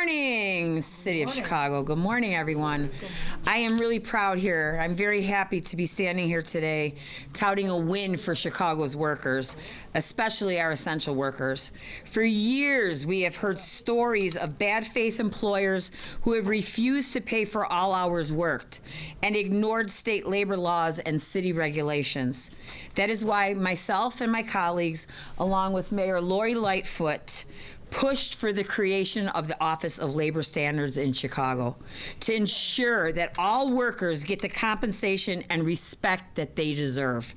morning, City of Chicago. Good morning, everyone. I am really proud here. I'm very happy to be standing here today touting a win for Chicago's workers, especially our essential workers. For years, we have heard stories of bad faith employers who have refused to pay for all hours worked and ignored state labor laws and city regulations. That is why myself and my colleagues, along with Mayor Laurie Lightfoot, pushed for the creation of the Office of Labor Standards in Chicago to ensure that all workers get the compensation and respect that they deserve.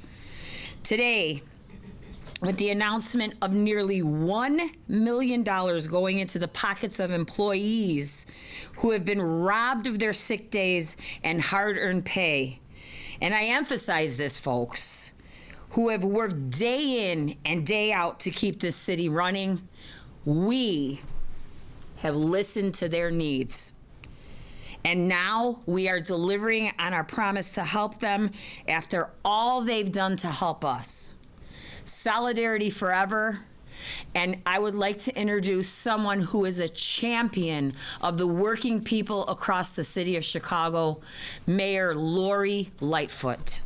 Today, with the announcement of nearly $1 million going into the pockets of employees who have been robbed of their sick days and hard-earned pay, and I emphasize this, folks, who have worked day in and day out to keep this city running, we have listened to their needs. And now we are delivering on our promise to help them after all they've done to help us. Solidarity forever. And I would like to introduce someone who is a champion of the working people across the city of Chicago, Mayor Laurie Lightfoot.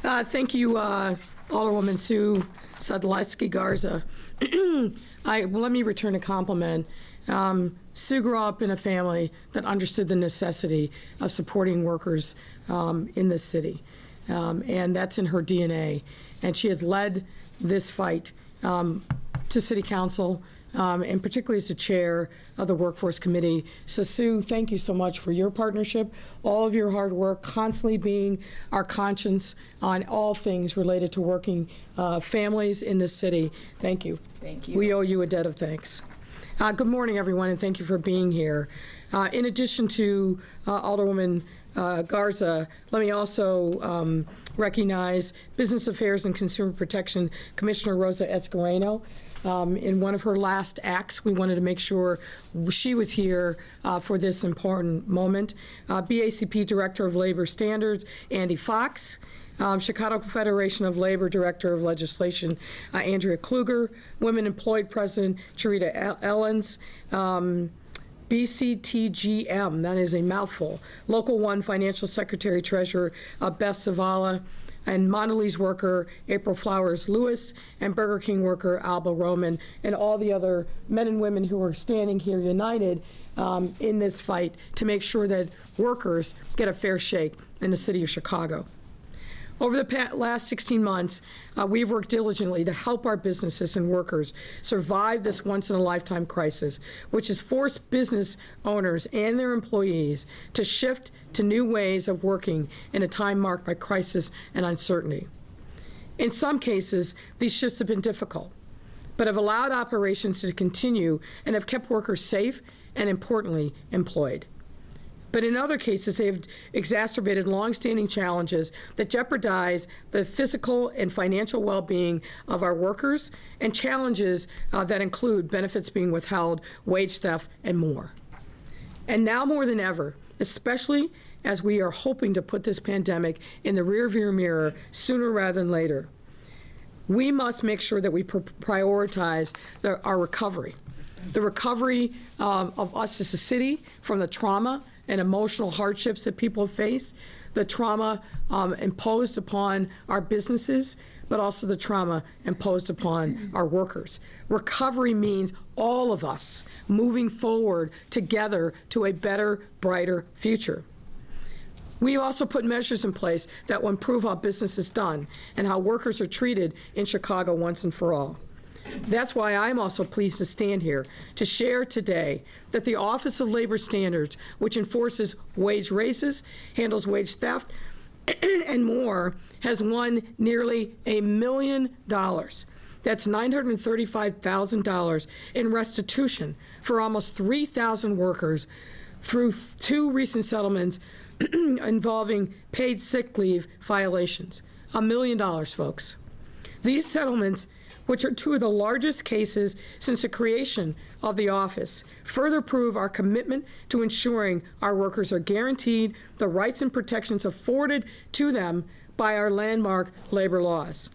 Thank you, Alderwoman Sue Sadlowski-Garza. Let me return a compliment. Sue grew up in a family that understood the necessity of supporting workers in this city, and that's in her DNA. And she has led this fight to City Council, and particularly as the chair of the Workforce Committee. So Sue, thank you so much for your partnership, all of your hard work, constantly being our conscience on all things related to working families in this city. Thank you. Thank you. We owe you a debt of thanks. Good morning, everyone, and thank you for being here. In addition to Alderwoman Garza, let me also recognize Business Affairs and Consumer Protection Commissioner Rosa Escarino. In one of her last acts, we wanted to make sure she was here for this important moment. BACP Director of Labor Standards, Andy Fox. Chicago Federation of Labor Director of Legislation, Andrea Kluger. Women Employed President, Charita Ellens. BCTGM, that is a mouthful. Local 1 Financial Secretary Treasurer, Beth Zavala. And Mondelez worker April Flowers Lewis, and Burger King worker Alba Roman, and all the other men and women who are standing here united in this fight to make sure that workers get a fair shake in the city of Chicago. Over the last 16 months, we've worked diligently to help our businesses and workers survive this once-in-a-lifetime crisis, which has forced business owners and their employees to shift to new ways of working in a time marked by crisis and uncertainty. In some cases, these shifts have been difficult, but have allowed operations to continue and have kept workers safe and, importantly, employed. But in other cases, they have exacerbated longstanding challenges that jeopardize the physical and financial well-being of our workers, and challenges that include benefits being withheld, wage theft, and more. And now more than ever, especially as we are hoping to put this pandemic in the rearview mirror sooner rather than later, we must make sure that we prioritize our recovery. The recovery of us as a city from the trauma and emotional hardships that people face, the trauma imposed upon our businesses, but also the trauma imposed upon our workers. Recovery means all of us moving forward together to a better, brighter future. We also put measures in place that will improve how business is done and how workers are treated in Chicago once and for all. That's why I'm also pleased to stand here to share today that the Office of Labor Standards, which enforces wage raises, handles wage theft, and more, has won nearly $1 million. That's $935,000 in restitution for almost 3,000 workers through 2 recent settlements involving paid sick leave violations. $1 million, folks. These settlements, which are 2 of the largest cases since the creation of the office, further prove our commitment to ensuring our workers are guaranteed the rights and protections afforded to them by our landmark labor laws.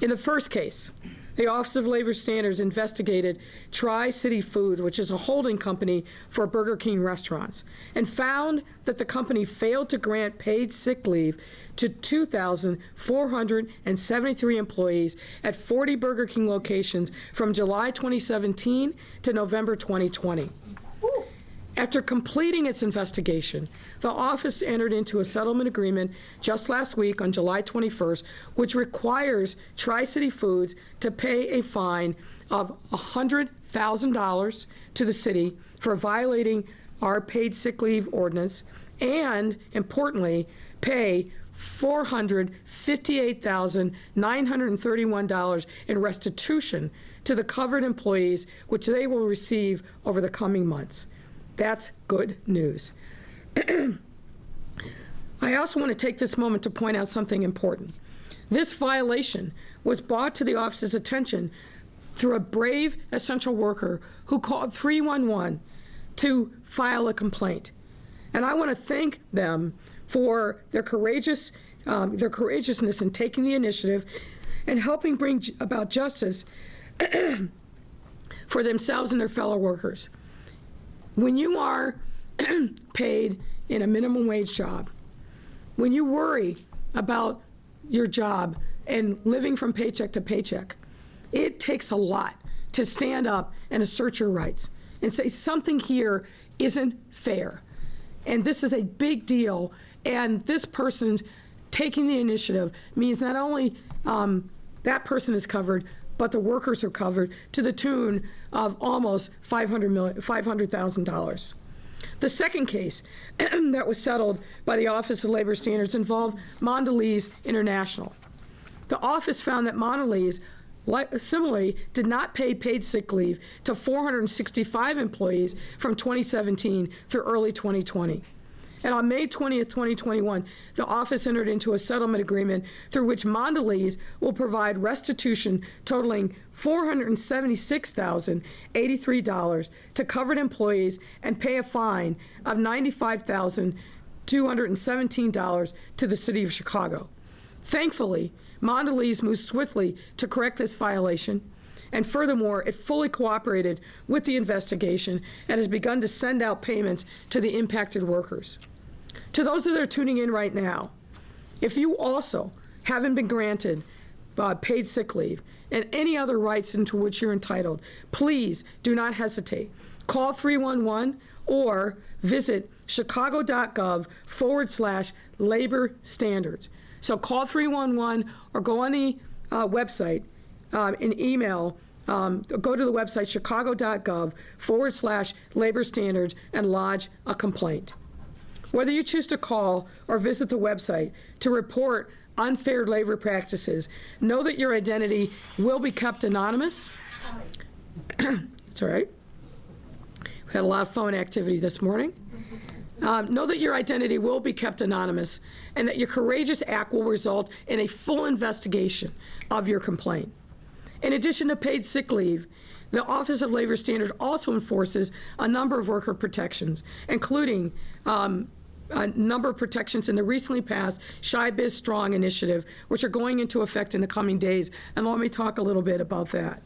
In the first case, the Office of Labor Standards investigated Tri-City Foods, which is a holding company for Burger King restaurants, and found that the company failed to grant paid sick leave to 2,473 employees at 40 Burger King locations from July 2017 to November 2020. After completing its investigation, the office entered into a settlement agreement just last week on July 21st, which requires Tri-City Foods to pay a fine of $100,000 to the city for violating our paid sick leave ordinance and, importantly, pay $458,931 in restitution to the covered employees, which they will receive over the coming months. That's good news. I also want to take this moment to point out something important. This violation was brought to the office's attention through a brave essential worker who called 311 to file a complaint. And I want to thank them for their courageousness in taking the initiative and helping bring about justice for themselves and their fellow workers. When you are paid in a minimum wage job, when you worry about your job and living from paycheck to paycheck, it takes a lot to stand up and assert your rights and say something here isn't fair. And this is a big deal, and this person's taking the initiative means not only that person is covered, but the workers are covered to the tune of almost $500,000. The second case that was settled by the Office of Labor Standards involved Mondelez International. The office found that Mondelez similarly did not pay paid sick leave to 465 employees from 2017 through early 2020. And on May 20th, 2021, the office entered into a settlement agreement through which Mondelez will provide restitution totaling $476,083 to covered employees and pay a fine of $95,217 to the city of Chicago. Thankfully, Mondelez moved swiftly to correct this violation, and furthermore, it fully cooperated with the investigation and has begun to send out payments to the impacted workers. To those that are tuning in right now, if you also haven't been granted paid sick leave and any other rights into which you're entitled, please do not hesitate. Call 311 or visit chicago.gov/labor standards. So call 311 or go on the website and email, go to the website chicago.gov/labor standards and lodge a complaint. Whether you choose to call or visit the website to report unfair labor practices, know that your identity will be kept anonymous. It's all right. We had a lot of phone activity this morning. Know that your identity will be kept anonymous and that your courageous act will result in a full investigation of your complaint. In addition to paid sick leave, the Office of Labor Standards also enforces a number of worker protections, including a number of protections in the recently passed Shy-Biz Strong initiative, which are going into effect in the coming days. And let me talk a little bit about that.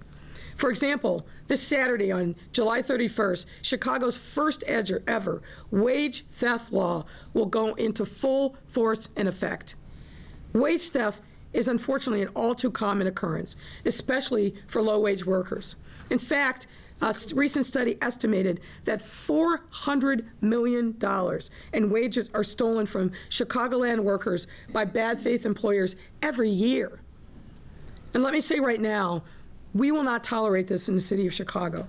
For example, this Saturday on July 31st, Chicago's first ever wage theft law will go into full force and effect. Wage theft is unfortunately an all too common occurrence, especially for low-wage workers. In fact, a recent study estimated that $400 million in wages are stolen from Chicagoland workers by bad faith employers every year. And let me say right now, we will not tolerate this in the city of Chicago.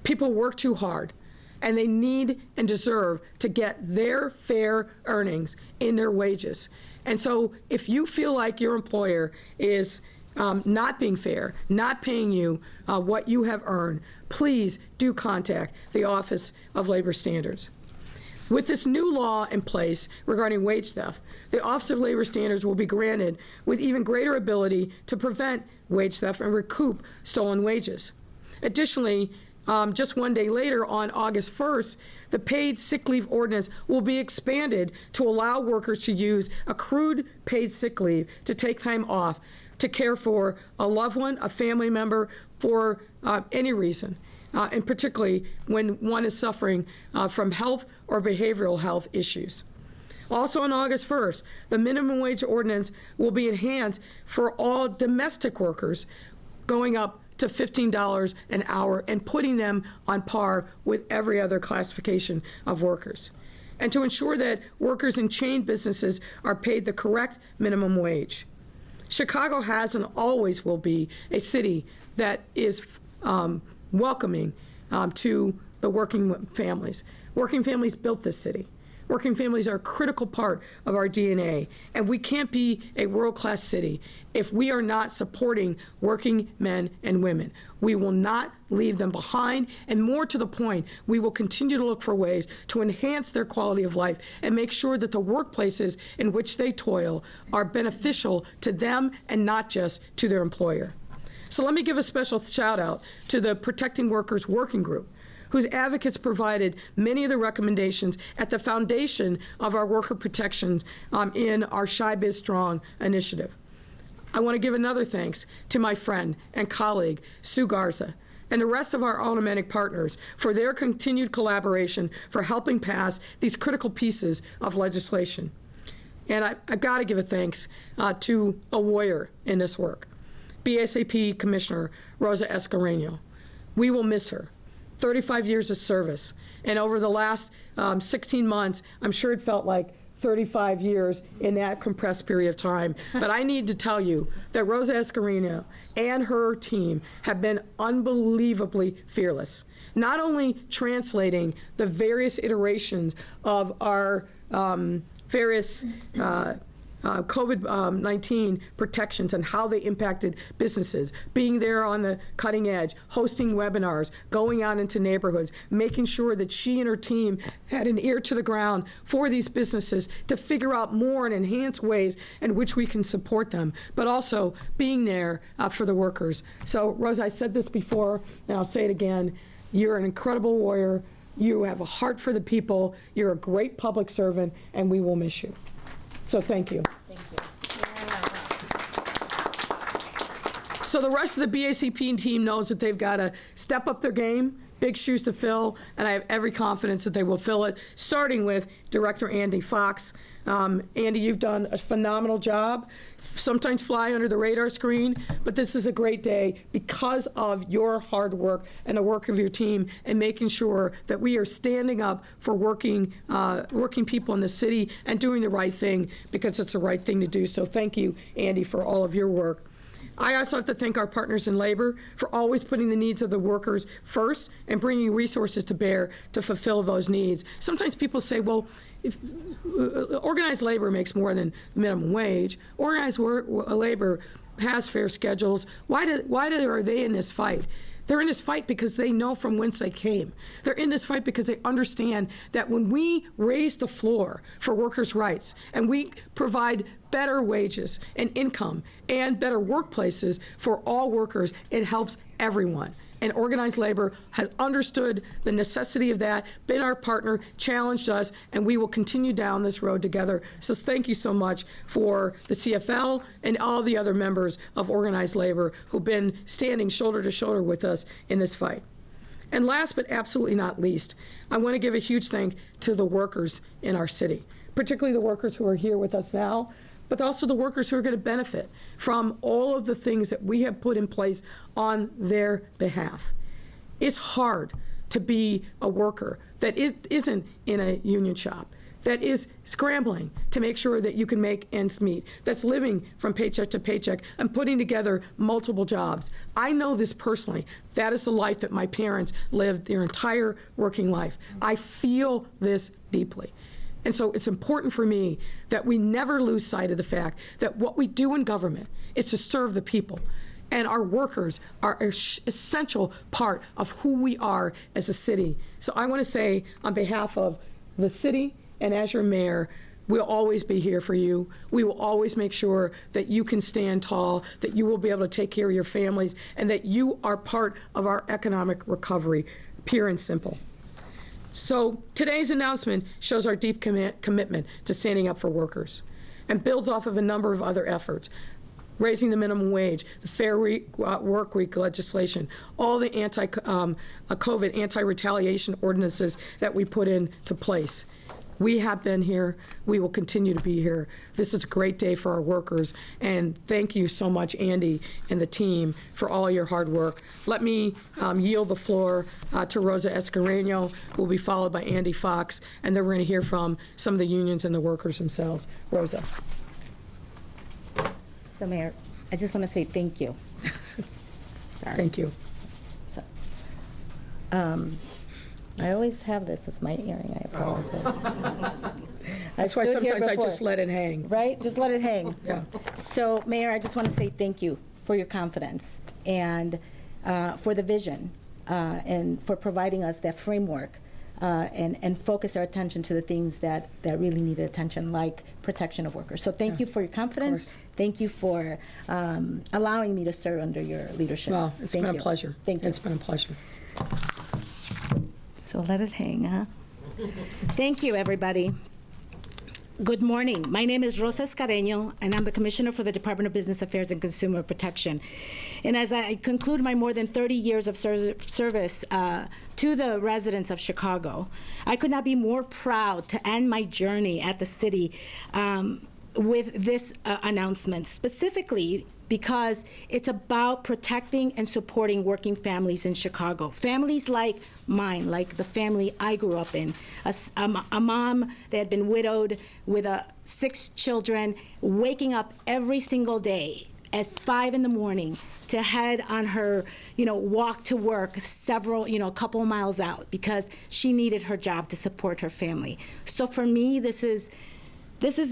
People work too hard, and they need and deserve to get their fair earnings in their wages. And so if you feel like your employer is not being fair, not paying you what you have earned, please do contact the Office of Labor Standards. With this new law in place regarding wage theft, the Office of Labor Standards will be granted with even greater ability to prevent wage theft and recoup stolen wages. Additionally, just one day later, on August 1st, the paid sick leave ordinance will be expanded to allow workers to use accrued paid sick leave to take time off to care for a loved one, a family member, for any reason, and particularly when one is suffering from health or behavioral health issues. Also on August 1st, the minimum wage ordinance will be enhanced for all domestic workers, going up to $15 an hour and putting them on par with every other classification of workers. And to ensure that workers in chain businesses are paid the correct minimum wage. Chicago has and always will be a city that is welcoming to the working families. Working families built this city. Working families are a critical part of our DNA, and we can't be a world-class city if we are not supporting working men and women. We will not leave them behind, and more to the point, we will continue to look for ways to enhance their quality of life and make sure that the workplaces in which they toil are beneficial to them and not just to their employer. So let me give a special shout out to the Protecting Workers Working Group, whose advocates provided many of the recommendations at the foundation of our worker protections in our Shy Biz Strong initiative. I want to give another thanks to my friend and colleague, Sue Garza, and the rest of our automatic partners for their continued collaboration for helping pass these critical pieces of legislation. And I've got to give a thanks to a warrior in this work, Bsap Commissioner Rosa Escarino. We will miss her. 35 years of service. And over the last 16 months, I'm sure it felt like 35 years in that compressed period of time. But I need to tell you that Rosa Escarino and her team have been unbelievably fearless. Not only translating the various iterations of our various COVID-19 protections and how they impacted businesses, being there on the cutting edge, hosting webinars, going out into neighborhoods, making sure that she and her team had an ear to the ground for these businesses to figure out more and enhance ways in which we can support them, but also being there for the workers. So, Rosa, I said this before, and I'll say it again. You're an incredible warrior. You have a heart for the people. You're a great public servant, and we will miss you. So thank you. Thank you. So the rest of the BACP team knows that they've got to step up their game, big shoes to fill, and I have every confidence that they will fill it, starting with Director Andy Fox. Andy, you've done a phenomenal job. Sometimes fly under the radar screen, but this is a great day because of your hard work and the work of your team and making sure that we are standing up for working people in the city and doing the right thing because it's the right thing to do. So thank you, Andy, for all of your work. I also have to thank our partners in labor for always putting the needs of the workers first and bringing resources to bear to fulfill those needs. Sometimes people say, well, if organized labor makes more than minimum wage, organized labor has fair schedules, why are they in this fight? They're in this fight because they know from whence they came. They're in this fight because they understand that when we raise the floor for workers' rights and we provide better wages and income and better workplaces for all workers, it helps everyone. And organized labor has understood the necessity of that, been our partner, challenged us, and we will continue down this road together. So thank you so much for the CFL and all the other members of organized labor who've been standing shoulder to shoulder with us in this fight. And last but absolutely not least, I want to give a huge thank to the workers in our city, particularly the workers who are here with us now, but also the workers who are going to benefit from all of the things that we have put in place on their behalf. It's hard to be a worker that isn't in a union shop, that is scrambling to make sure that you can make ends meet, that's living from paycheck to paycheck and putting together multiple jobs. I know this personally. That is the life that my parents lived their entire working life. I feel this deeply. And so it's important for me that we never lose sight of the fact that what we do in government is to serve the people. And our workers are an essential part of who we are as a city. So I want to say on behalf of the city and as your mayor, we'll always be here for you. We will always make sure that you can stand tall, that you will be able to take care of your families, and that you are part of our economic recovery, pure and simple. So today's announcement shows our deep commitment to standing up for workers and builds off of a number of other efforts. raising the minimum wage, the Fair Work Week legislation, all the COVID anti-retaliation ordinances that we put into place. We have been here. We will continue to be here. This is a great day for our workers, and thank you so much, Andy and the team, for all your hard work. Let me yield the floor to Rosa Escarino, who will be followed by Andy Fox, and then we're going to hear from some of the unions and the workers themselves. Rosa. So, Mayor, I just want to say thank you. Sorry. Thank you. So, I always have this with my earring. I apologize. That's why sometimes I just let it hang. Right? Just let it hang. Yeah. So, Mayor, I just want to say thank you for your confidence and for the vision and for providing us that framework and focus our attention to the things that really needed attention, like protection of workers. So thank you for your confidence. Thank you for allowing me to serve under your leadership. Well, it's been a pleasure. Thank you. It's been a pleasure. So let it hang, huh? Thank you, everybody. Good morning. My name is Rosa Escarino, and I'm the Commissioner for the Department of Business Affairs and Consumer Protection. And as I conclude my more than 30 years of service to the residents of Chicago, I could not be more proud to end my journey at the city with this announcement, specifically because it's about protecting and supporting working families in Chicago. Families like mine, like the family I grew up in, a mom that had been widowed with 6 children, waking up every single day at 5 in the morning to head on her, walk to work a couple of miles out because she needed her job to support her family. So for me, this is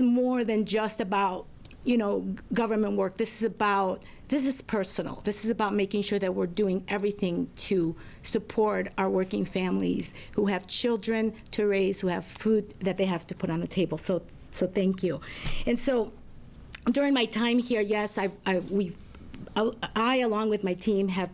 more than just about government work. This is personal. This is about making sure that we're doing everything to support our working families who have children to raise, who have food that they have to put on the table. So thank you. And so during my time here, yes, I along with my team have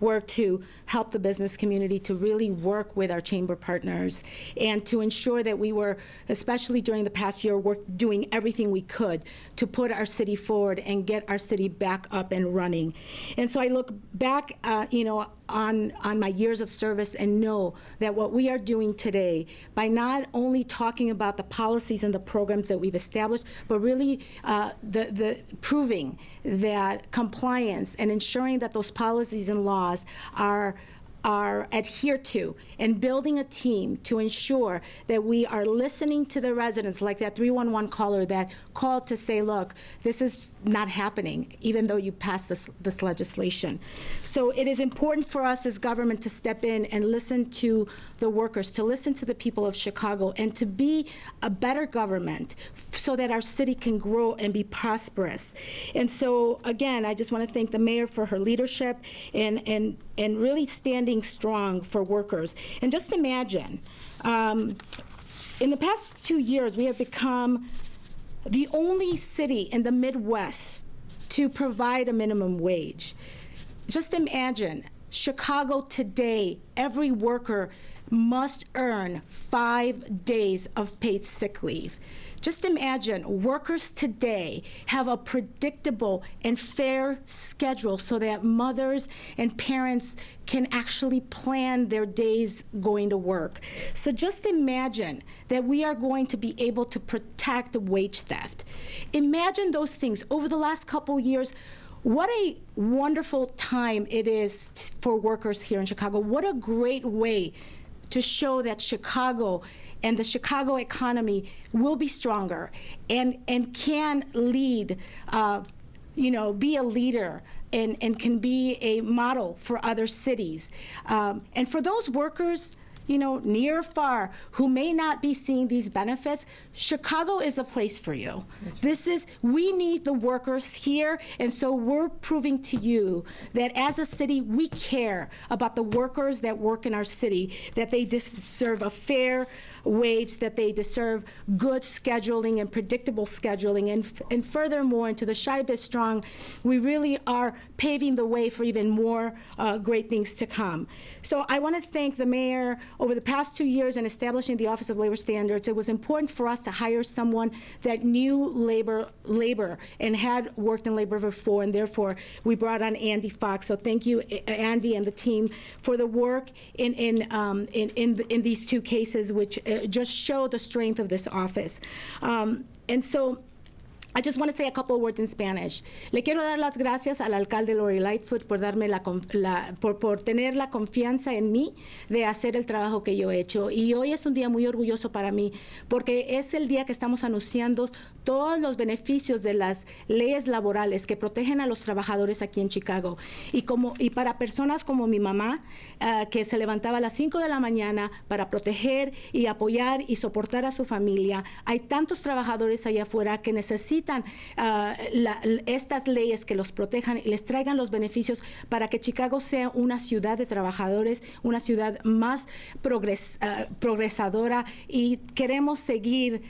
worked to help the business community to really work with our chamber partners and to ensure that we were, especially during the past year, doing everything we could to put our city forward and get our city back up and running. And so I look back, on my years of service and know that what we are doing today, by not only talking about the policies and the programs that we've established, but really the proving that compliance and ensuring that those policies and laws are adhered to, and building a team to ensure that we are listening to the residents, like that 311 caller that called to say, look, this is not happening, even though you passed this legislation. So it is important for us as government to step in and listen to the workers, to listen to the people of Chicago, and to be a better government so that our city can grow and be prosperous. And so, again, I just want to thank the mayor for her leadership and really standing strong for workers. And just imagine, in the past 2 years, we have become the only city in the Midwest to provide a minimum wage. Just imagine, Chicago today, every worker must earn 5 days of paid sick leave. Just imagine, workers today have a predictable and fair schedule so that mothers and parents can actually plan their days going to work. So just imagine that we are going to be able to protect wage theft. Imagine those things. Over the last couple years, what a wonderful time it is for workers here in Chicago. What a great way to show that Chicago and the Chicago economy will be stronger and can lead, be a leader and can be a model for other cities. And for those workers, near or far, who may not be seeing these benefits, Chicago is the place for you. We need the workers here, and so we're proving to you that as a city, we care about the workers that work in our city, that they deserve a fair wage, that they deserve good scheduling and predictable scheduling, and furthermore, into the Shibe Strong, we really are paving the way for even more great things to come. So I want to thank the mayor over the past 2 years in establishing the Office of Labor Standards, it was important for us to hire someone that knew labor and had worked in labor before, and therefore we brought on Andy Fox. So thank you, Andy and the team, for the work in these two cases, which just show the strength of this office. And so I just want to say a couple of words in Spanish. Le quiero dar las gracias al alcalde Laurie Lightfoot por darme por tener la confianza en mí de hacer el trabajo que yo he hecho. Y hoy es un día muy orgulloso para mí, porque es el día que estamos anunciando todos los beneficios de las leyes laborales que protegen a los trabajadores aquí en Chicago. Y para personas como mi mamá, que se levantaba a las 5 de la mañana para proteger y apoyar y soportar a su familia, hay tantos trabajadores allá afuera que necesitan estas leyes que los protejan y les traigan los beneficios para que Chicago sea una ciudad de trabajadores, una ciudad más progresadora, y queremos seguir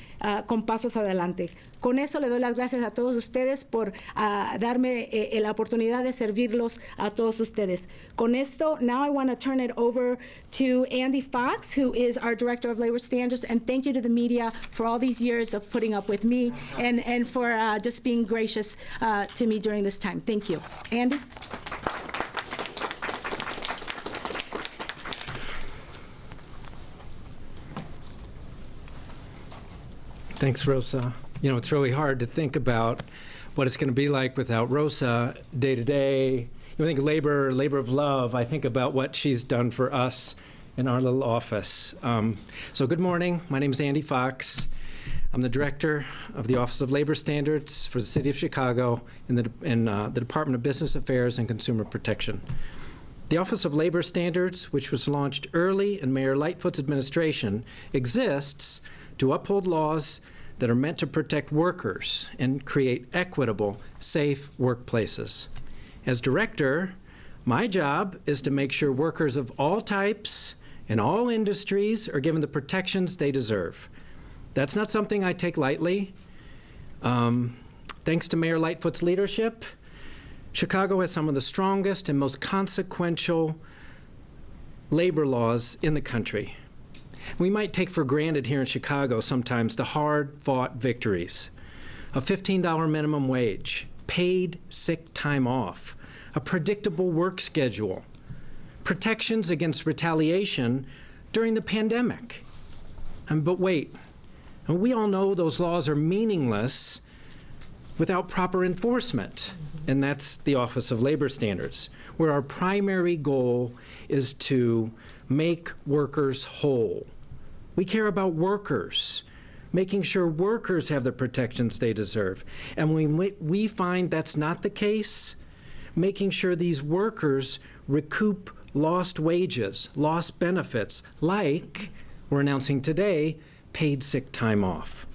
con pasos adelante. Con eso le doy las gracias a todos ustedes por darme la oportunidad de servirlos a todos ustedes. Con esto, now I want to turn it over to Andy Fox, who is our Director of Labor Standards, and thank you to the media for all these years of putting up with me and for just being gracious to me during this time. Thank you. Andy? Thanks, Rosa. You know, it's really hard to think about what it's going to be like without Rosa day to day. You think labor of love. I think about what she's done for us in our little office. So good morning. My name is Andy Fox. I'm the Director of the Office of Labor Standards for the City of Chicago in the Department of Business Affairs and Consumer Protection. The Office of Labor Standards, which was launched early in Mayor Lightfoot's administration, exists to uphold laws that are meant to protect workers and create equitable, safe workplaces. As director, my job is to make sure workers of all types in all industries are given the protections they deserve. That's not something I take lightly. Thanks to Mayor Lightfoot's leadership, Chicago has some of the strongest and most consequential labor laws in the country. We might take for granted here in Chicago sometimes the hard-fought victories. A $15 minimum wage, paid sick time off, a predictable work schedule, protections against retaliation during the pandemic. But wait, we all know those laws are meaningless without proper enforcement, and that's the Office of Labor Standards, where our primary goal is to make workers whole. We care about workers, making sure workers have the protections they deserve. And when we find that's not the case, making sure these workers recoup lost wages, lost benefits, like we're announcing today, paid sick time off.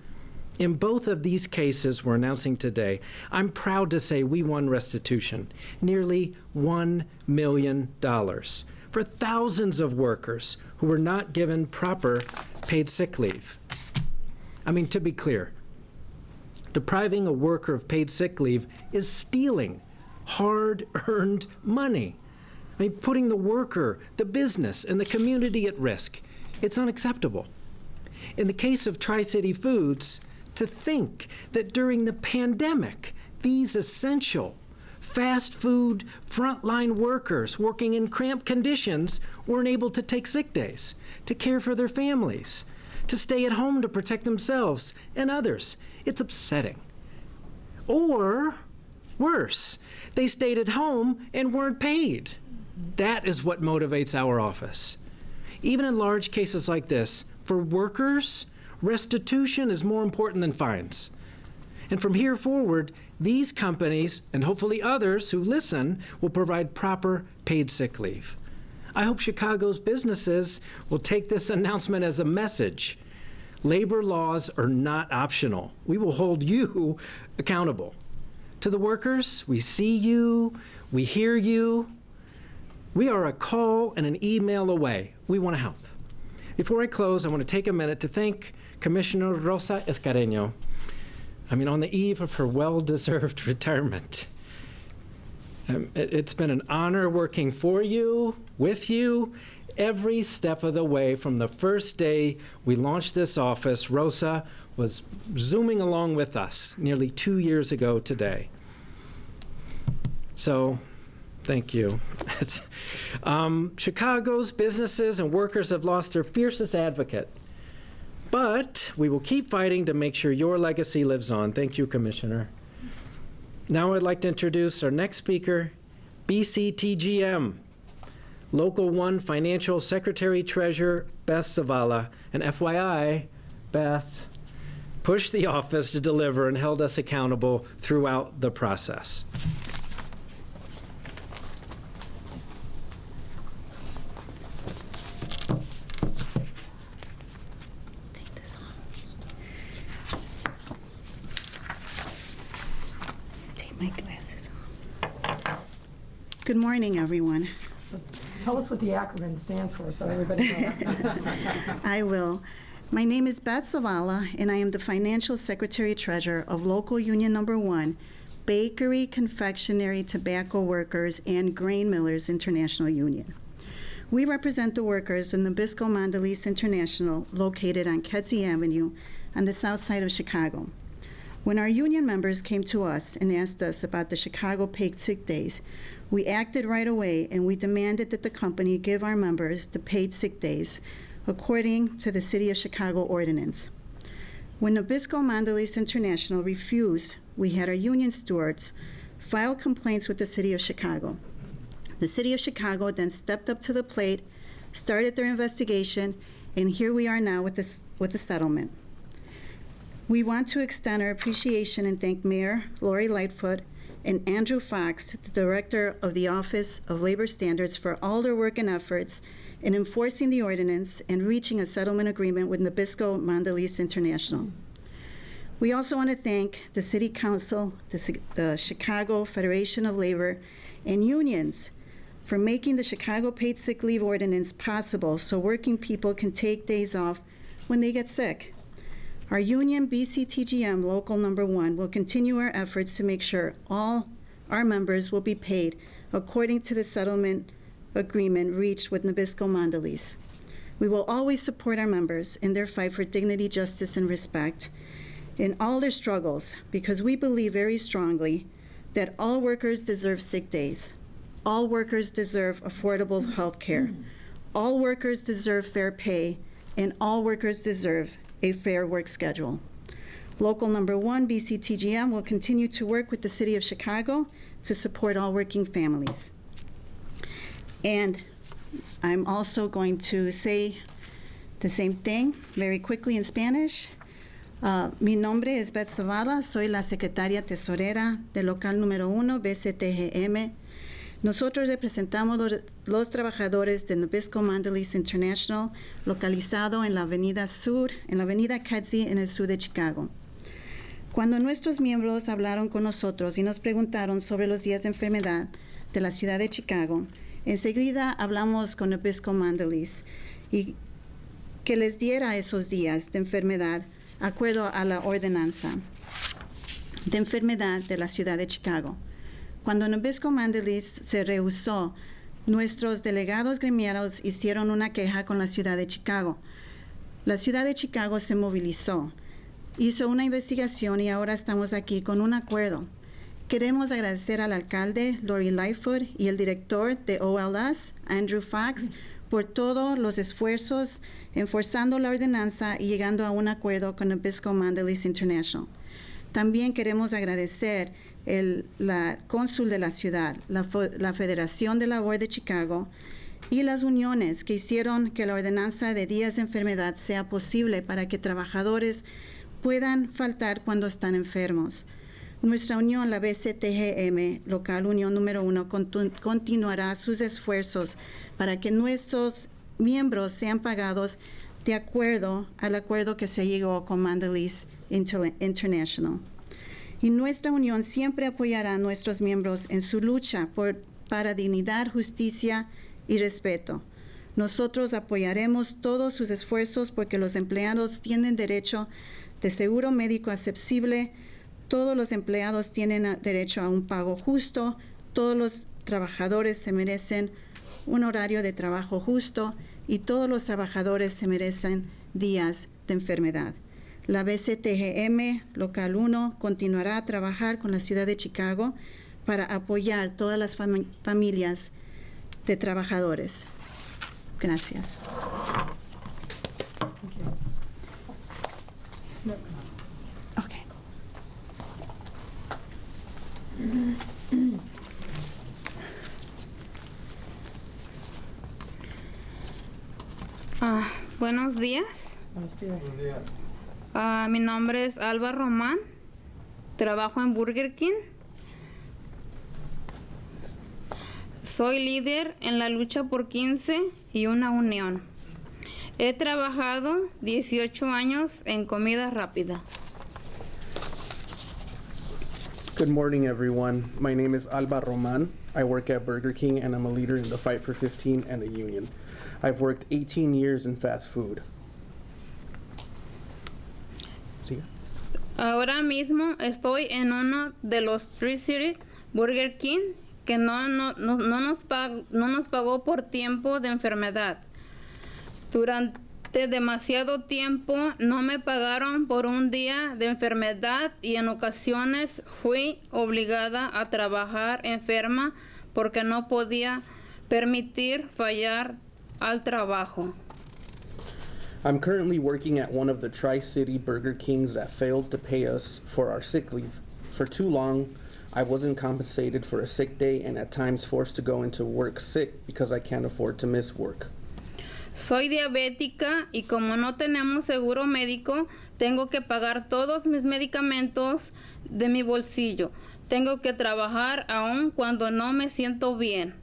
In both of these cases we're announcing today, I'm proud to say we won restitution, nearly $1 million, for thousands of workers who were not given proper paid sick leave. I mean, to be clear, depriving a worker of paid sick leave is stealing hard-earned money. I mean, putting the worker, the business, and the community at risk. It's unacceptable. In the case of Tri-City Foods, to think that during the pandemic, these essential fast food frontline workers working in cramped conditions weren't able to take sick days, to care for their families, to stay at home to protect themselves and others. It's upsetting. Or worse, they stayed at home and weren't paid. That is what motivates our office. Even in large cases like this, for workers, restitution is more important than fines. And from here forward, these companies, and hopefully others who listen, will provide proper paid sick leave. I hope Chicago's businesses will take this announcement as a message. Labor laws are not optional. We will hold you accountable. To the workers, we see you, we hear you. We are a call and an email away. We want to help. Before I close, I want to take a minute to thank Commissioner Rosa Escarino. On the eve of her well-deserved retirement. It's been an honor working for you, with you, every step of the way from the first day we launched this office. Rosa was zooming along with us nearly 2 years ago today. So, thank you. Chicago's businesses and workers have lost their fiercest advocate. But we will keep fighting to make sure your legacy lives on. Thank you, Commissioner. Now I'd like to introduce our next speaker, BCTGM, Local 1 Financial Secretary Treasurer Beth Zavala. And FYI, Beth pushed the office to deliver and held us accountable throughout the process. My glasses on. Good morning, everyone. Tell us what the acronym stands for so everybody knows. I will. My name is Beth Zavala, and I am the Financial Secretary Treasurer of Local Union Number 1, Bakery, Confectionery, Tobacco Workers, and Grain Millers International Union. We represent the workers in Nabisco Mondelez International, located on Kedzie Avenue on the south side of Chicago. When our union members came to us and asked us about the Chicago paid sick days, we acted right away and we demanded that the company give our members the paid sick days according to the City of Chicago Ordinance. When Nabisco Mondelez International refused, we had our union stewards file complaints with the City of Chicago. The City of Chicago then stepped up to the plate, started their investigation, and here we are now with the settlement. We want to extend our appreciation and thank Mayor Laurie Lightfoot and Andrew Fox, the Director of the Office of Labor Standards, for all their work and efforts in enforcing the ordinance and reaching a settlement agreement with Nabisco Mondelez International. We also want to thank the City Council, the Chicago Federation of Labor, and unions for making the Chicago Paid Sick Leave Ordinance possible so working people can take days off when they get sick. Our union, BCTGM Local Number 1, will continue our efforts to make sure all our members will be paid according to the settlement agreement reached with Nabisco Mondelez. We will always support our members in their fight for dignity, justice, and respect in all their struggles, because we believe very strongly that all workers deserve sick days. All workers deserve affordable health care. All workers deserve fair pay, and all workers deserve a fair work schedule. Local Number 1, BCTGM, will continue to work with the City of Chicago to support all working families. And I'm also going to say the same thing very quickly in Spanish. Mi nombre es Beth Zavala, soy la secretaria tesorera del local número 1, BCTGM. Nosotros representamos los trabajadores de Nabisco Mondelez International, localizado en la Avenida Sur, en la Avenida Kedzie, en el sur de Chicago. Cuando nuestros miembros hablaron con nosotros y nos preguntaron sobre los días de enfermedad de la ciudad de Chicago, enseguida hablamos con Nabisco Mondelez y que les diera esos días de enfermedad de acuerdo a la ordenanza de enfermedad de la ciudad de Chicago. Cuando Nabisco Mondelez se rehusó, nuestros delegados gremiales hicieron una queja con la ciudad de Chicago. La ciudad de Chicago se movilizó, hizo una investigación y ahora estamos aquí con un acuerdo. Queremos agradecer al alcalde Laurie Lightfoot y el director de OLS, Andrew Fox, por todos los esfuerzos enforzando la ordenanza y llegando a un acuerdo con Nabisco Mondelez International. También queremos agradecer la cónsul de la ciudad, la Federación de Labor de Chicago y las uniones que hicieron que la ordenanza de días de enfermedad sea posible para que trabajadores puedan faltar cuando están enfermos. Nuestra unión, la BCTGM, Local Unión Número 1, continuará sus esfuerzos para que nuestros miembros sean pagados de acuerdo al acuerdo que se llegó con Mondelez International. Y nuestra unión siempre apoyará a nuestros miembros en su lucha para dignidad, justicia y respeto. Nosotros apoyaremos todos sus esfuerzos porque los empleados tienen derecho de seguro médico accesible, todos los empleados tienen derecho a un pago justo, todos los trabajadores se merecen un horario de trabajo justo y todos los trabajadores se merecen días de enfermedad. La BCTGM Local 1 continuará a trabajar con la ciudad de Chicago para apoyar todas las familias de trabajadores. Gracias. Okay. Buenos días. Mi nombre es Alba Román. Trabajo en Burger King. Soy líder en la lucha por 15 y una unión. He trabajado 18 años en comida rápida. Good morning, everyone. My name is Alba Roman. I work at Burger King, and I'm a leader in the Fight for 15 and the union. I've worked 18 years in fast food. ¿Sí? Ahora mismo estoy en uno de los Tri-City Burger King que no nos pagó por tiempo de enfermedad. Durante demasiado tiempo no me pagaron por un día de enfermedad y en ocasiones fui obligada a trabajar enferma porque no podía permitir fallar al trabajo. I'm currently working at one of the Tri-City Burger Kings that failed to pay us for our sick leave. For too long, I wasn't compensated for a sick day and at times forced to go into work sick because I can't afford to miss work. Soy diabética y como no tenemos seguro médico, tengo que pagar todos mis medicamentos de mi bolsillo. Tengo que trabajar aún cuando no me siento bien.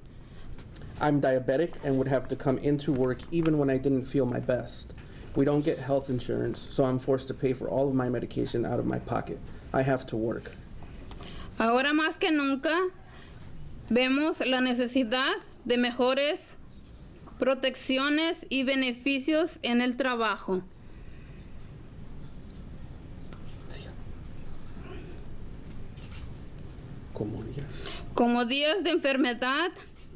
I'm diabetic and would have to come into work even when I didn't feel my best. We don't get health insurance, so I'm forced to pay for all of my medication out of my pocket. I have to work. Ahora más que nunca, vemos la necesidad de mejores protecciones y beneficios en el trabajo. Como días de enfermedad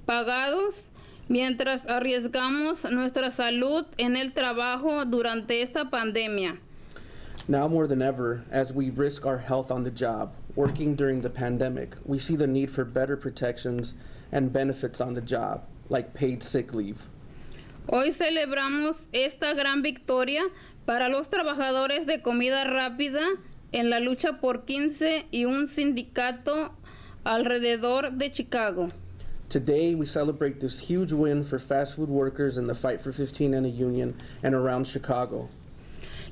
pagados mientras arriesgamos nuestra salud en el trabajo durante esta pandemia. Now more than ever, as we risk our health on the job, working during the pandemic, we see the need for better protections and benefits on the job, like paid sick leave. Hoy celebramos esta gran victoria para los trabajadores de comida rápida en la lucha por 15 y un sindicato alrededor de Chicago. Today, we celebrate this huge win for fast food workers in the Fight for 15 and a union and around Chicago.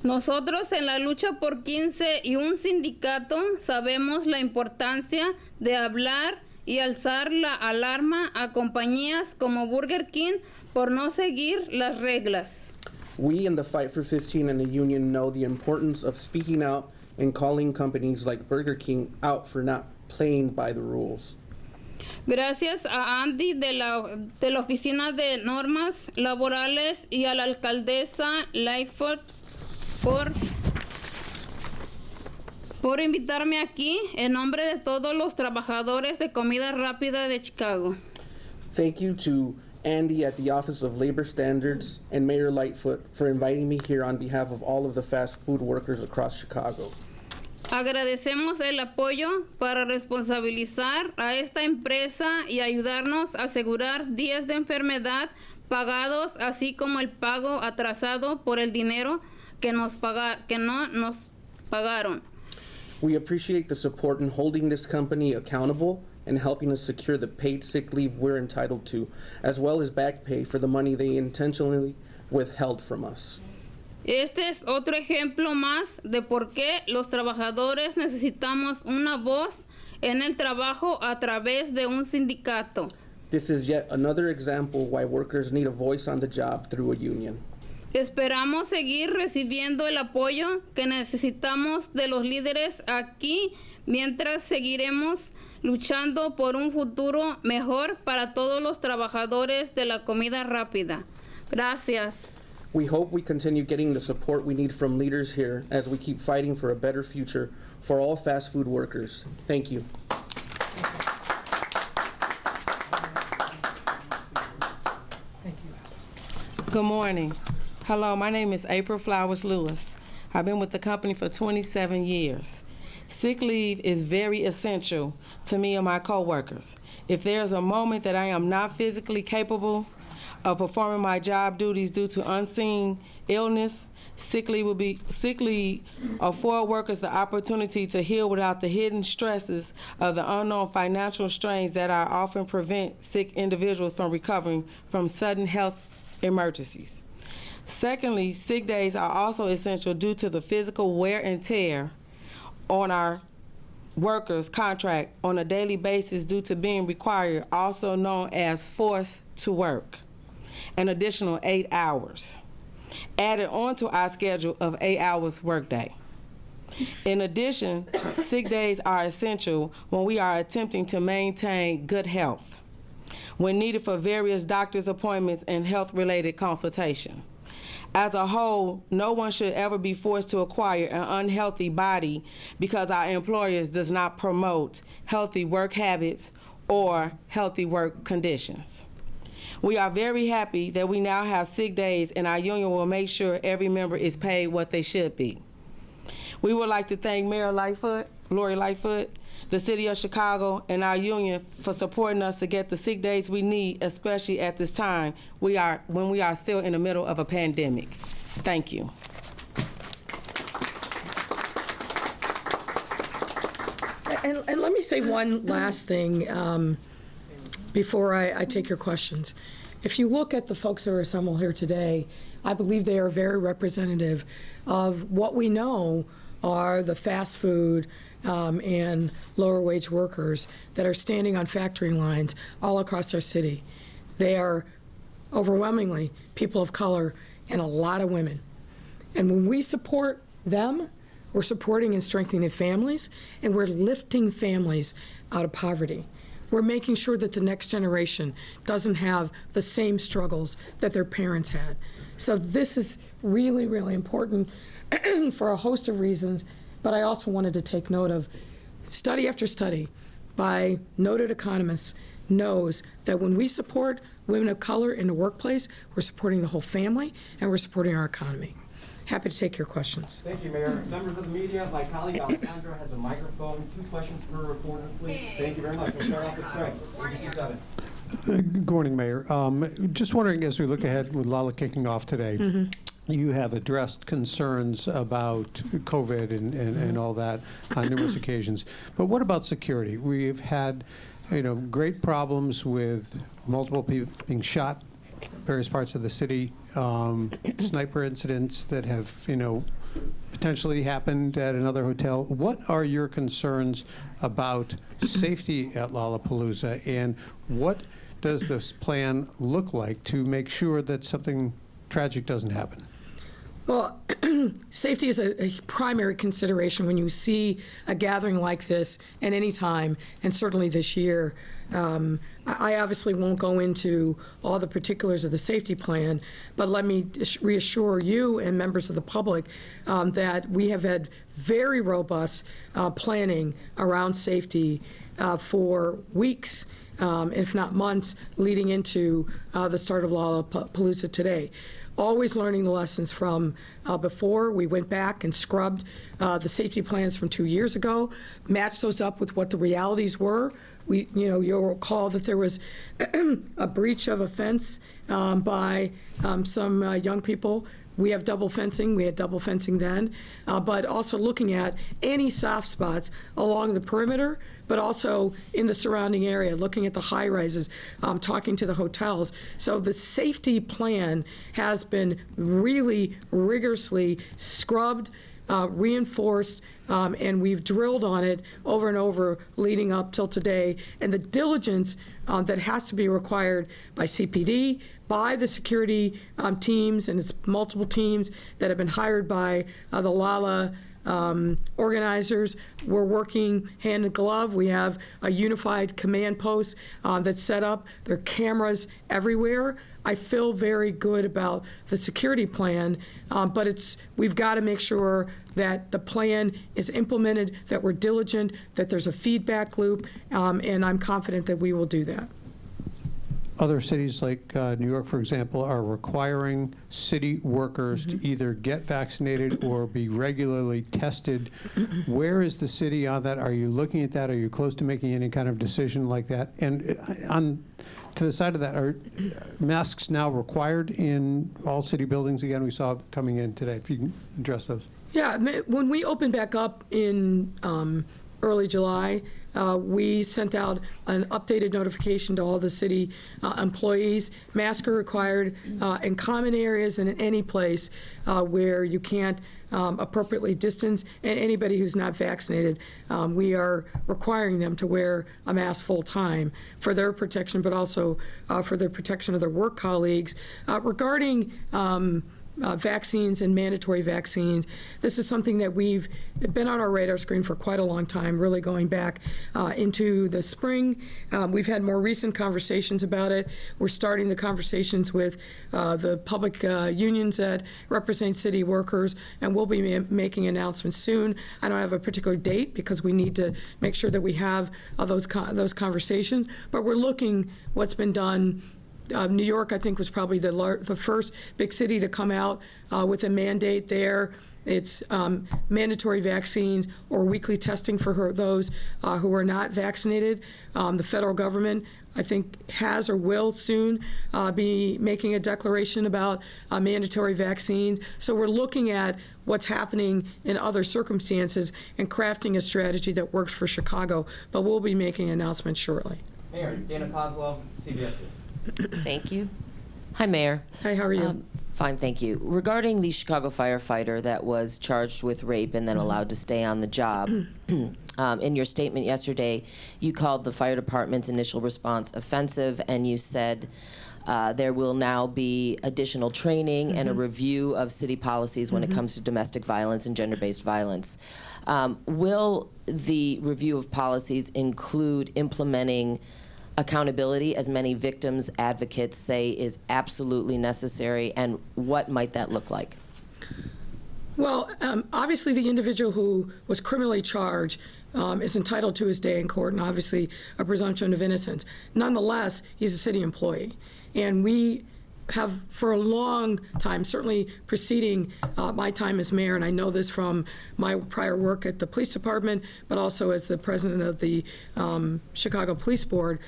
Nosotros en la lucha por 15 y un sindicato sabemos la importancia de hablar y alzar la alarma a compañías como Burger King por no seguir las reglas. We in the Fight for 15 and the union know the importance of speaking out and calling companies like Burger King out for not playing by the rules. Gracias a Andy de la Oficina de Normas Laborales y a la alcaldesa Lightfoot por invitarme aquí en nombre de todos los trabajadores de comida rápida de Chicago. Thank you to Andy at the Office of Labor Standards and Mayor Lightfoot for inviting me here on behalf of all of the fast food workers across Chicago. Agradecemos el apoyo para responsabilizar a esta empresa y ayudarnos a asegurar días de enfermedad pagados, así como el pago atrasado por el dinero que no nos pagaron. We appreciate the support in holding this company accountable and helping us secure the paid sick leave we're entitled to, as well as back pay for the money they intentionally withheld from us. Este es otro ejemplo más de por qué los trabajadores necesitamos una voz en el trabajo a través de un sindicato. This is yet another example why workers need a voice on the job through a union. Esperamos seguir recibiendo el apoyo que necesitamos de los líderes aquí mientras seguiremos luchando por un futuro mejor para todos los trabajadores de la comida rápida. Gracias. We hope we continue getting the support we need from leaders here as we keep fighting for a better future for all fast food workers. Thank you. Good morning. Hello, my name is April Flowers Lewis. I've been with the company for 27 years. Sick leave is very essential to me and my coworkers. If there's a moment that I am not physically capable of performing my job duties due to unseen illness, sick leave afford workers the opportunity to heal without the hidden stresses of the unknown financial strains that are often prevent sick individuals from recovering from sudden health emergencies. Secondly, sick days are also essential due to the physical wear and tear on our workers' contract on a daily basis due to being required, also known as forced to work, an additional 8 hours, added onto our schedule of 8 hours workday. In addition, sick days are essential when we are attempting to maintain good health, when needed for various doctor's appointments and health-related consultation. As a whole, no one should ever be forced to acquire an unhealthy body because our employers does not promote healthy work habits or healthy work conditions. We are very happy that we now have sick days, and our union will make sure every member is paid what they should be. We would like to thank Mayor Lightfoot, Laurie Lightfoot, the City of Chicago, and our union for supporting us to get the sick days we need, especially at this time when we are still in the middle of a pandemic. Thank you. And let me say one last thing before I take your questions. If you look at the folks that are assembled here today, I believe they are very representative of what we know are the fast food and lower wage workers that are standing on factory lines all across our city. They are overwhelmingly people of color and a lot of women. And when we support them, we're supporting and strengthening families, and we're lifting families out of poverty. We're making sure that the next generation doesn't have the same struggles that their parents had. So this is really, really important for a host of reasons, but I also wanted to take note of study after study by noted economists knows that when we support women of color in the workplace, we're supporting the whole family and we're supporting our economy. Happy to take your questions. Thank you, Mayor. Members of the media, my colleague Alejandra has a microphone. 2 questions per reporter, please. Thank you very much. We'll start off with Craig, ABC 7. Good morning, Mayor. Just wondering, as we look ahead with Lala kicking off today, you have addressed concerns about COVID and all that on numerous occasions. But what about security? We've had, great problems with multiple people being shot, various parts of the city, sniper incidents that have, potentially happened at another hotel. What are your concerns about safety at Lollapalooza, and what does this plan look like to make sure that something tragic doesn't happen? Well, safety is a primary consideration when you see a gathering like this at any time, and certainly this year. I obviously won't go into all the particulars of the safety plan, but let me reassure you and members of the public that we have had very robust planning around safety for weeks, if not months, leading into the start of Lollapalooza today. Always learning the lessons from before. We went back and scrubbed the safety plans from 2 years ago, matched those up with what the realities were. You'll recall that there was a breach of a fence by some young people. We have double fencing. We had double fencing then, but also looking at any soft spots along the perimeter, but also in the surrounding area, looking at the high rises, talking to the hotels. So the safety plan has been really rigorously scrubbed, reinforced, and we've drilled on it over and over leading up till today. And the diligence that has to be required by CPD, by the security teams, and it's multiple teams that have been hired by the Lala organizers. We're working hand in glove. We have a unified command post that's set up. There are cameras everywhere. I feel very good about the security plan, but we've got to make sure that the plan is implemented, that we're diligent, that there's a feedback loop, and I'm confident that we will do that. other cities like New York, for example, are requiring city workers to either get vaccinated or be regularly tested. Where is the city on that? Are you looking at that? Are you close to making any kind of decision like that? And to the side of that, are masks now required in all city buildings? Again, we saw coming in today. If you can address those. Yeah, when we opened back up in early July, we sent out an updated notification to all the city employees. Masks are required in common areas and in any place where you can't appropriately distance, and anybody who's not vaccinated, we are requiring them to wear a mask full time for their protection, but also for the protection of their work colleagues. Regarding vaccines and mandatory vaccines. This is something that we've been on our radar screen for quite a long time, really going back into the spring. We've had more recent conversations about it. We're starting the conversations with the public unions that represent city workers, and we'll be making announcements soon. I don't have a particular date because we need to make sure that we have those conversations, but we're looking what's been done. New York, I think, was probably the first big city to come out with a mandate there. It's mandatory vaccines or weekly testing for those who are not vaccinated. The federal government, I think, has or will soon be making a declaration about mandatory vaccines. So we're looking at what's happening in other circumstances and crafting a strategy that works for Chicago. But we'll be making announcements shortly. Mayor, Dana Kozlov, CBS. Thank you. Hi, Mayor. Hi, how are you? Fine, thank you. Regarding the Chicago firefighter that was charged with rape and then allowed to stay on the job, in your statement yesterday, you called the fire department's initial response offensive, and you said there will now be additional training and a review of city policies when it comes to domestic violence and gender-based violence. Will the review of policies include implementing accountability, as many victims advocates say is absolutely necessary, and what might that look like? Well, obviously the individual who was criminally charged is entitled to his day in court, and obviously a presumption of innocence. Nonetheless, he's a city employee, and we have for a long time, certainly preceding my time as mayor, and I know this from my prior work at the police department, but also as the president of the Chicago Police Board.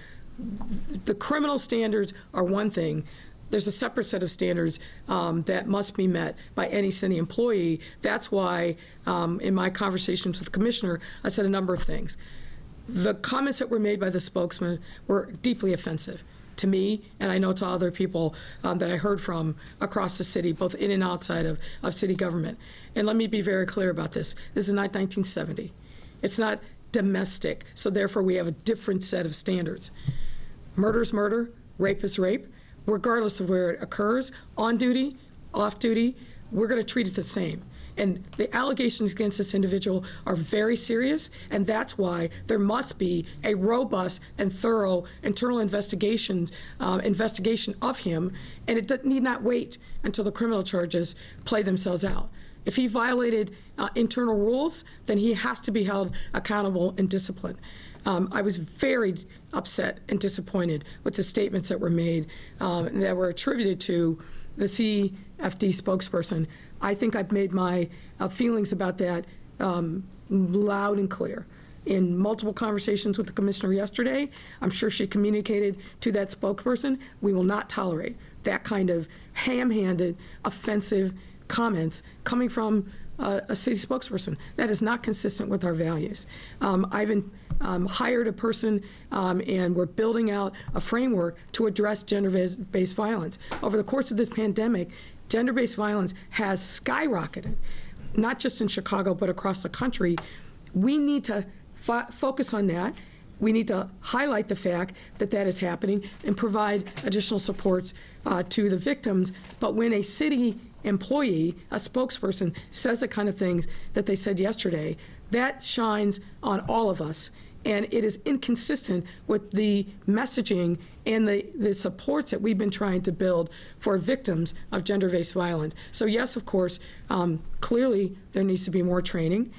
The criminal standards are one thing. There's a separate set of standards that must be met by any city employee. That's why in my conversations with the commissioner, I said a number of things. The comments that were made by the spokesman were deeply offensive to me, and I know to other people that I heard from across the city, both in and outside of city government. And let me be very clear about this. This is not 1970. It's not domestic, so therefore we have a different set of standards. Murder is murder, rape is rape, regardless of where it occurs, on duty, off duty, we're going to treat it the same. And the allegations against this individual are very serious, and that's why there must be a robust and thorough internal investigation of him, and it need not wait until the criminal charges play themselves out. If he violated internal rules, then he has to be held accountable and disciplined. I was very upset and disappointed with the statements that were made that were attributed to the CFD spokesperson. I think I've made my feelings about that loud and clear. In multiple conversations with the commissioner yesterday, I'm sure she communicated to that spokesperson, we will not tolerate that kind of ham-handed, offensive comments coming from a city spokesperson. That is not consistent with our values. I've hired a person and we're building out a framework to address gender-based violence. Over the course of this pandemic, gender-based violence has skyrocketed, not just in Chicago, but across the country. We need to focus on that. We need to highlight the fact that that is happening and provide additional supports to the victims. But when a city employee, a spokesperson, says the kind of things that they said yesterday, that shines on all of us. And it is inconsistent with the messaging and the supports that we've been trying to build for victims of gender-based violence. So yes, of course, clearly there needs to be more training.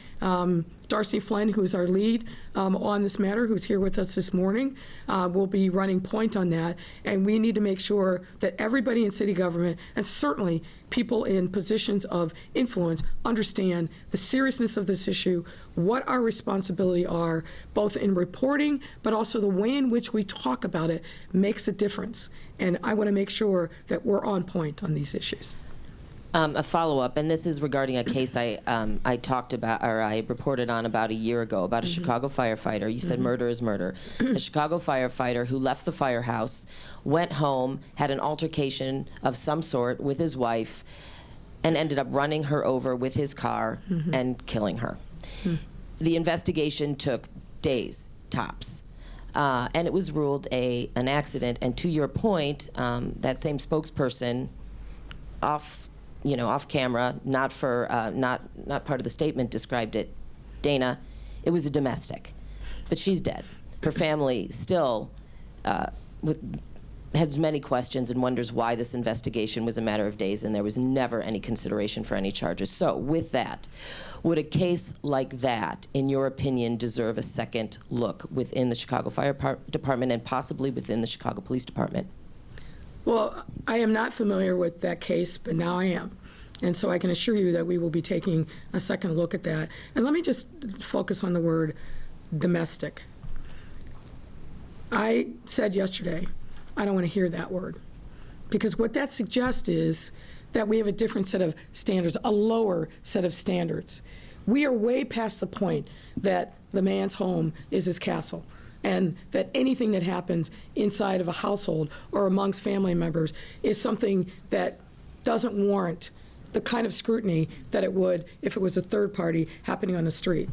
Darcy Flynn, who's our lead on this matter, who's here with us this morning, will be running point on that. And we need to make sure that everybody in city government, and certainly people in positions of influence, understand the seriousness of this issue, what our responsibility are, both in reporting, but also the way in which we talk about it makes a difference. And I want to make sure that we're on point on these issues. A follow-up, and this is regarding a case I talked about, or I reported on about a year ago, about a Chicago firefighter. You said murder is murder. A Chicago firefighter who left the firehouse, went home, had an altercation of some sort with his wife, and ended up running her over with his car and killing her. The investigation took days, tops. And it was ruled an accident. And to your point, that same spokesperson, off camera, not part of the statement, described it. Dana, it was a domestic, but she's dead. Her family still has many questions and wonders why this investigation was a matter of days and there was never any consideration for any charges. So with that, would a case like that, in your opinion, deserve a second look within the Chicago Fire Department and possibly within the Chicago Police Department? Well, I am not familiar with that case, but now I am. And so I can assure you that we will be taking a second look at that. And let me just focus on the word domestic. I said yesterday, I don't want to hear that word. Because what that suggests is that we have a different set of standards, a lower set of standards. We are way past the point that the man's home is his castle, and that anything that happens inside of a household or amongst family members is something that doesn't warrant the kind of scrutiny that it would if it was a third party happening on the street.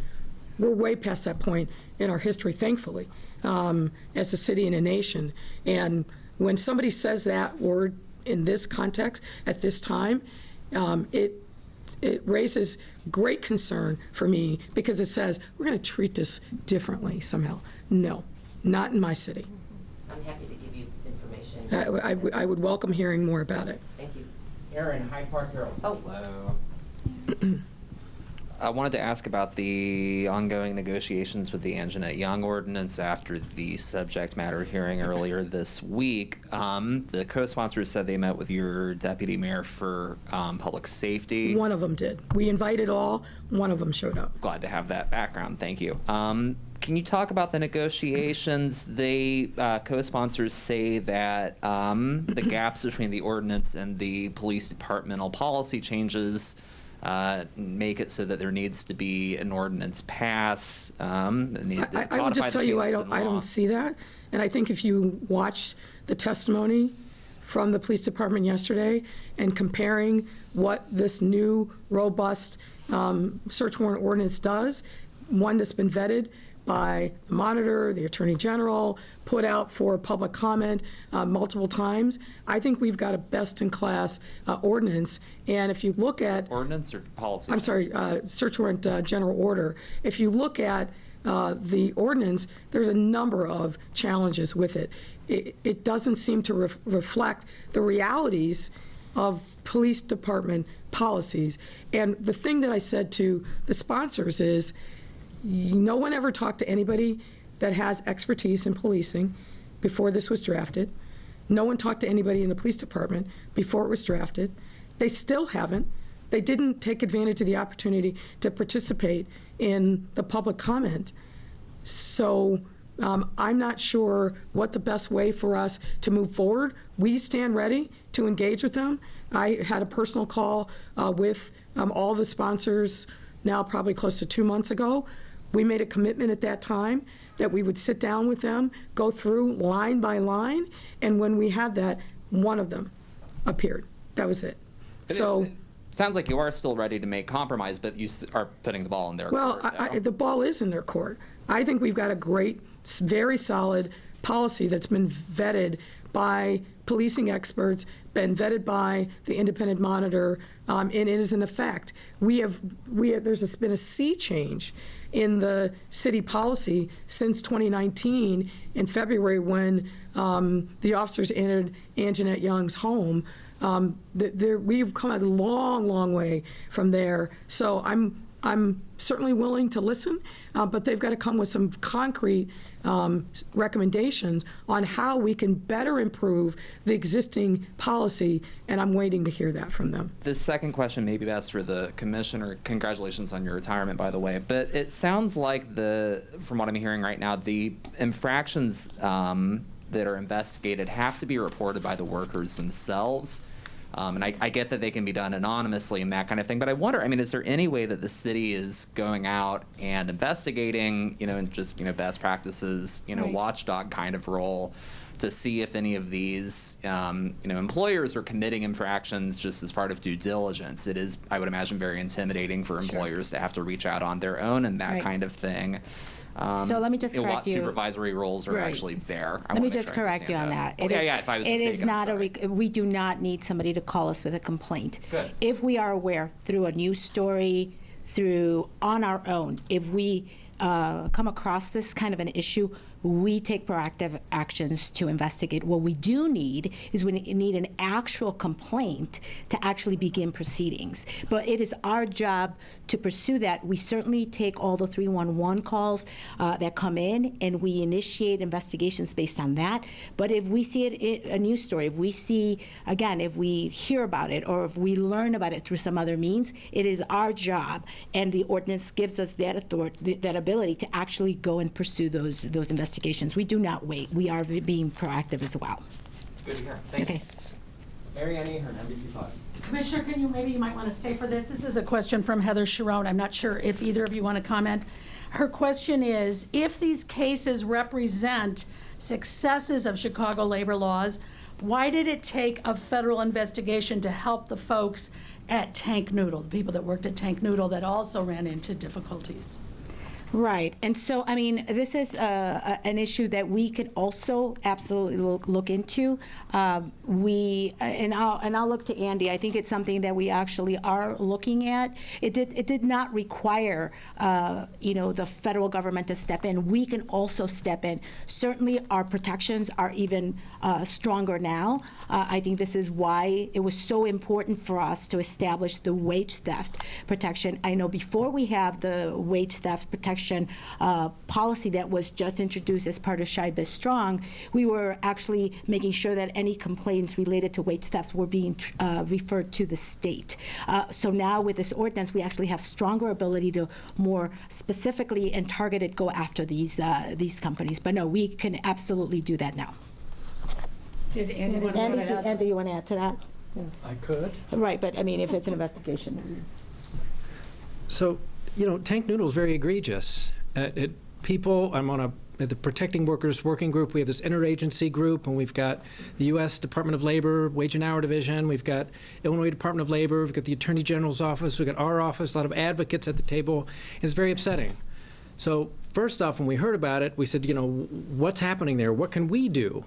We're way past that point in our history, thankfully, as a city and a nation. And when somebody says that word in this context at this time, it raises great concern for me, because it says we're going to treat this differently somehow. No, not in my city. I'm happy to give you information. I would welcome hearing more about it. Thank you. Aaron, Hyde Park Herald. Oh. Hello. I wanted to ask about the ongoing negotiations with the Anjanette Young ordinance after the subject matter hearing earlier this week. The co-sponsors said they met with your deputy mayor for public safety. One of them did. We invited all. One of them showed up. Glad to have that background. Thank you. Can you talk about the negotiations? They co-sponsors say that the gaps between the ordinance and the police departmental policy changes make it so that there needs to be an ordinance pass. I will just tell you, I don't see that. And I think if you watch the testimony from the police department yesterday and comparing what this new robust search warrant ordinance does, one that's been vetted by the monitor, the attorney general, put out for public comment multiple times. I think we've got a best-in-class ordinance. And if you look at ordinance or policy? I'm sorry, search warrant general order. If you look at the ordinance, there's a number of challenges with it. It doesn't seem to reflect the realities of police department policies. And the thing that I said to the sponsors is, no one ever talked to anybody that has expertise in policing before this was drafted. No one talked to anybody in the police department before it was drafted. They still haven't. They didn't take advantage of the opportunity to participate in the public comment. So I'm not sure what the best way for us to move forward. We stand ready to engage with them. I had a personal call with all the sponsors now probably close to 2 months ago. We made a commitment at that time that we would sit down with them, go through line by line, and when we had that, one of them appeared. That was it. So it sounds like you are still ready to make compromise, but you are putting the ball in their court. Well, the ball is in their court. I think we've got a great, very solid policy that's been vetted by policing experts, been vetted by the independent monitor, and it is in effect. There's been a sea change in the city policy since 2019 in February, when the officers entered Anjanette Young's home. We've come a long, long way from there. So I'm I'm certainly willing to listen, but they've got to come with some concrete recommendations on how we can better improve the existing policy, and I'm waiting to hear that from them. The second question may be best for the commissioner. Congratulations on your retirement, by the way. But it sounds like from what I'm hearing right now, the infractions that are investigated have to be reported by the workers themselves. And I get that they can be done anonymously and that kind of thing, but I wonder, is there any way that the city is going out and investigating, and just, best practices, Right. watchdog kind of role to see if any of these, employers are committing infractions just as part of due diligence? It is, I would imagine, very intimidating for employers to have to reach out on their own and that Right. kind of thing. So let me just correct what you. supervisory roles are Right. actually there? Let me just correct you on that. If I was It is mistaken, I'm not sorry. we do not need somebody to call us with a complaint. Good. If we are aware through a news story, on our own, if we come across this kind of an issue, we take proactive actions to investigate. What we do need is we need an actual complaint to actually begin proceedings. But it is our job to pursue that. We certainly take all the 311 calls that come in, and we initiate investigations based on that. But if we see a news story, if we hear about it, or if we learn about it through some other means, it is our job, and the ordinance gives us that authority, that ability to actually go and pursue those investigations. We do not wait. We are being proactive as well. Good to hear. Thank you. Okay. Mary Ann Ahern, NBC5. Commissioner, you might want to stay for this. This is a question from Heather Sharon. I'm not sure if either of you want to comment. Her question is, if these cases represent successes of Chicago labor laws, why did it take a federal investigation to help the folks at Tank Noodle, the people that worked at Tank Noodle that also ran into difficulties? Right, and so, this is an issue that we could also absolutely look into. I'll look to Andy. I think it's something that we actually are looking at. It did not require, the federal government to step in. We can also step in. Certainly, our protections are even stronger now. I think this is why it was so important for us to establish the wage theft protection. I know before we have the wage theft protection policy that was just introduced as part of SHI-BIZ Strong, we were actually making sure that any complaints related to wage theft were being referred to the state. So now with this ordinance, we actually have stronger ability to more specifically and targeted go after these companies. But no, we can absolutely do that now. Did Andy want to add? Andy, you want to add to that? I could. Right, but if it's an investigation. So, Tank Noodle is very egregious. People, at the Protecting Workers Working Group, we have this interagency group, and we've got the U.S. Department of Labor, Wage and Hour Division, we've got Illinois Department of Labor, we've got the Attorney General's office, we've got our office, a lot of advocates at the table, and it's very upsetting. So first off, when we heard about it, we said, what's happening there? What can we do?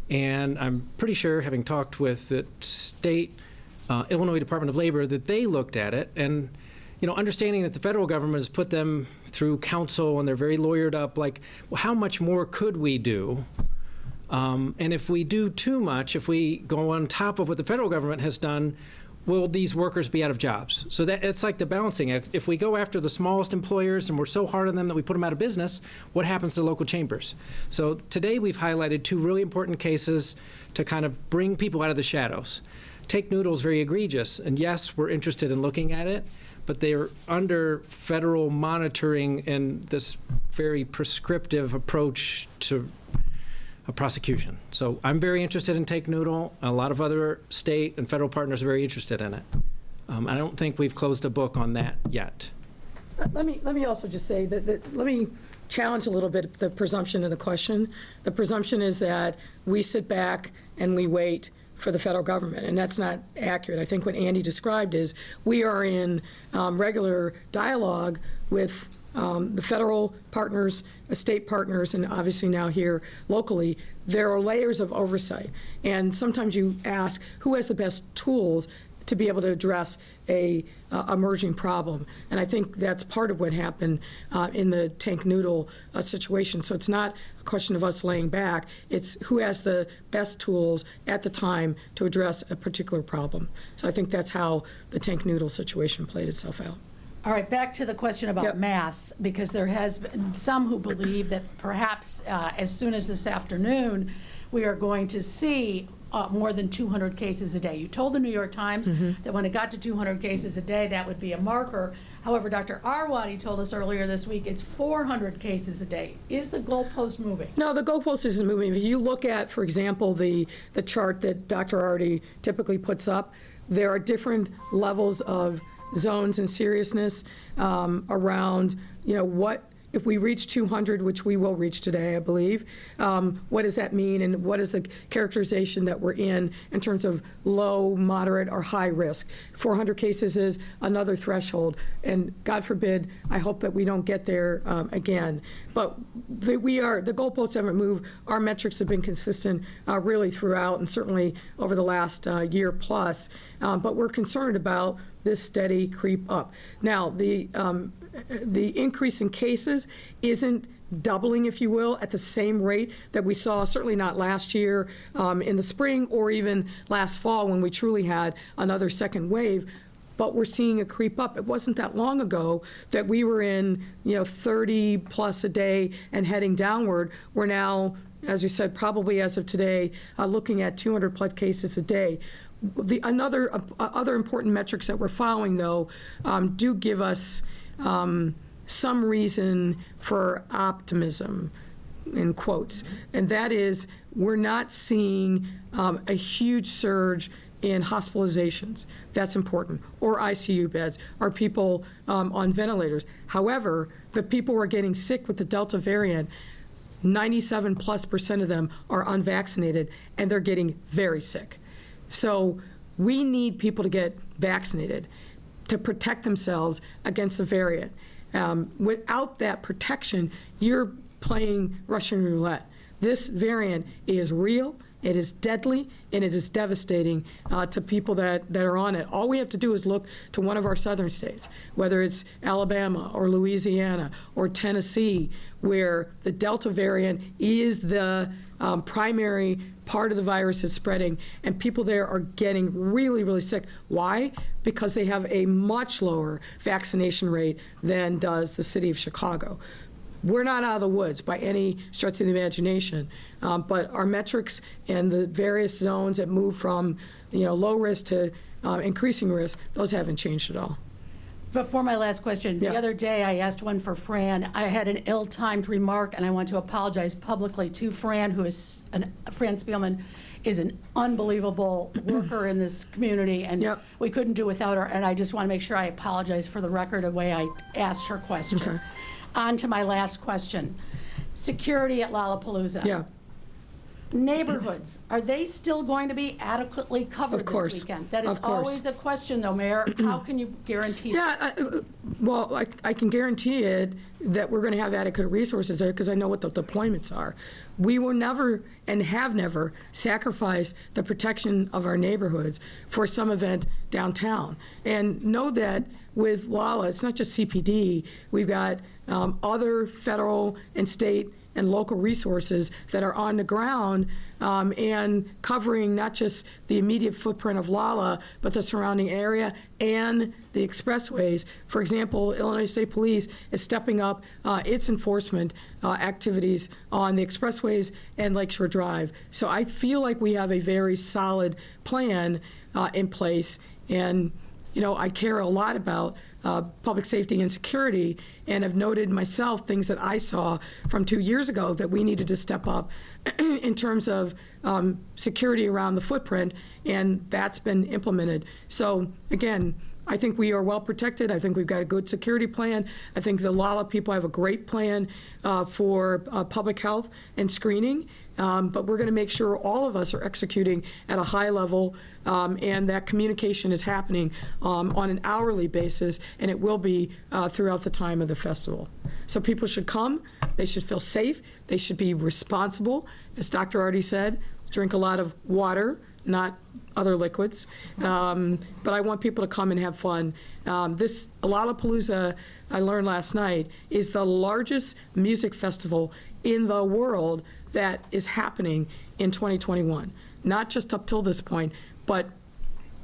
And I'm pretty sure, having talked with the state Illinois Department of Labor, that they looked at it, and understanding that the federal government has put them through counsel and they're very lawyered up, how much more could we do? And if we do too much, if we go on top of what the federal government has done, will these workers be out of jobs? So it's like the balancing act. If we go after the smallest employers and we're so hard on them that we put them out of business, what happens to local chambers? So today we've highlighted two really important cases to kind of bring people out of the shadows. Tank Noodle is very egregious, and yes, we're interested in looking at it, but they're under federal monitoring and this very prescriptive approach to a prosecution. So I'm very interested in Tank Noodle. A lot of other state and federal partners are very interested in it. I don't think we've closed a book on that yet. Let me also just say that let me challenge a little bit the presumption of the question. The presumption is that we sit back and we wait for the federal government, and that's not accurate. I think what Andy described is we are in regular dialogue with the federal partners, state partners, and obviously now here locally. There are layers of oversight, and sometimes you ask who has the best tools to be able to address a emerging problem. And I think that's part of what happened in the Tank Noodle situation. So it's not a question of us laying back, it's who has the best tools at the time to address a particular problem. So I think that's how the Tank Noodle situation played itself out. All right, back to the question about Yep. masks, because there has been some who believe that perhaps as soon as this afternoon, we are going to see more than 200 cases a day. You told the New York Times that when it got to 200 cases a day, that would be a marker. However, Dr. Arwady told us earlier this week it's 400 cases a day. Is the goalpost moving? No, the goalpost isn't moving. If you look at, for example, the chart that Dr. Arwady typically puts up, there are different levels of zones and seriousness around, what, if we reach 200, which we will reach today, I believe, what does that mean, and what is the characterization that we're in terms of low, moderate, or high risk? 400 cases is another threshold, and God forbid, I hope that we don't get there again. But the goalposts haven't moved. Our metrics have been consistent really throughout, and certainly over the last year plus. But we're concerned about this steady creep up. Now, the increase in cases isn't doubling, if you will, at the same rate that we saw, certainly not last year in the spring or even last fall when we truly had another second wave. But we're seeing a creep up. It wasn't that long ago that we were in, 30 plus a day and heading downward. We're now, as you said, probably as of today, looking at 200 plus cases a day. Other important metrics that we're following, though, do give us some reason for optimism, in quotes, and that is we're not seeing a huge surge in hospitalizations. That's important, or ICU beds, or people on ventilators. However, the people who are getting sick with the Delta variant, 97+% of them are unvaccinated, and they're getting very sick. So we need people to get vaccinated to protect themselves against the variant. Without that protection, you're playing Russian roulette. This variant is real, it is deadly, and it is devastating to people that are on it. All we have to do is look to one of our southern states, whether it's Alabama or Louisiana or Tennessee, where the Delta variant is the primary part of the virus is spreading, and people there are getting really, really sick. Why? Because they have a much lower vaccination rate than does the city of Chicago. We're not out of the woods by any stretch of the imagination, but our metrics and the various zones that move from low risk to increasing risk, those haven't changed at all. Before my last question, Yeah. the other day I asked one for Fran. I had an ill-timed remark, and I want to apologize publicly to Fran, Fran Spielman is an unbelievable worker in this community, and Yep. we couldn't do without her, and I just want to make sure I apologize for the record of the way I asked her question. Okay. On to my last question. Security at Lollapalooza. Yeah. Neighborhoods, are they still going to be adequately covered Of course. this weekend? That is Of course. always a question, though, Mayor. How can you guarantee that? Yeah, well, I can guarantee it that we're going to have adequate resources there because I know what the deployments are. We will never and have never sacrificed the protection of our neighborhoods for some event downtown. And know that with Lala, it's not just CPD. We've got other federal and state and local resources that are on the ground and covering not just the immediate footprint of Lala, but the surrounding area and the expressways. For example, Illinois State Police is stepping up its enforcement activities on the expressways and Lakeshore Drive. So I feel like we have a very solid plan in place, and I care a lot about public safety and security, and have noted myself things that I saw from 2 years ago that we needed to step up in terms of security around the footprint, and that's been implemented. So again, I think we are well protected. I think we've got a good security plan. I think the LALA people have a great plan for public health and screening. But we're going to make sure all of us are executing at a high level, and that communication is happening on an hourly basis, and it will be throughout the time of the festival. So people should come. They should feel safe. They should be responsible. As Dr. Arty said, drink a lot of water, not other liquids. But I want people to come and have fun. This Lollapalooza, I learned last night, is the largest music festival in the world that is happening in 2021. Not just up till this point, but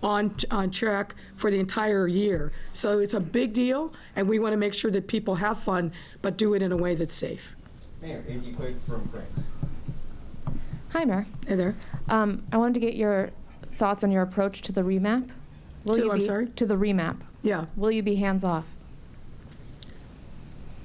on track for the entire year. So it's a big deal, and we want to make sure that people have fun, but do it in a way that's safe. Mayor, A.D. Quick from Craig's. Hi, Mayor. Hey there. I wanted to get your thoughts on your approach to the remap. I'm sorry? To the remap. Yeah. Will you be hands-off?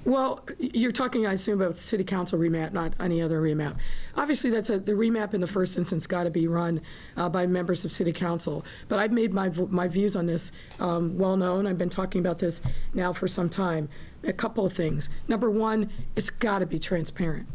Well, you're talking, I assume, about city council remap, not any other remap. Obviously, the remap in the first instance got to be run by members of city council. But I've made my views on this well known. I've been talking about this now for some time. A couple of things. Number one, it's got to be transparent.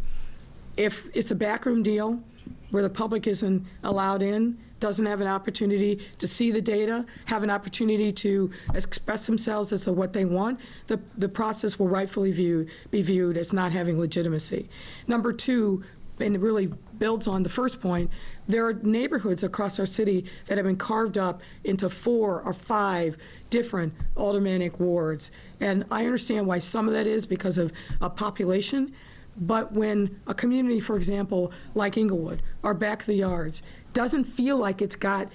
If it's a backroom deal where the public isn't allowed in, doesn't have an opportunity to see the data, have an opportunity to express themselves as to what they want, the process will rightfully be viewed as not having legitimacy. Number two, and it really builds on the first point, there are neighborhoods across our city that have been carved up into 4 or 5 different aldermanic wards. And I understand why some of that is because of population, but when a community, for example, like Inglewood, or Back of the Yards, doesn't feel like it's got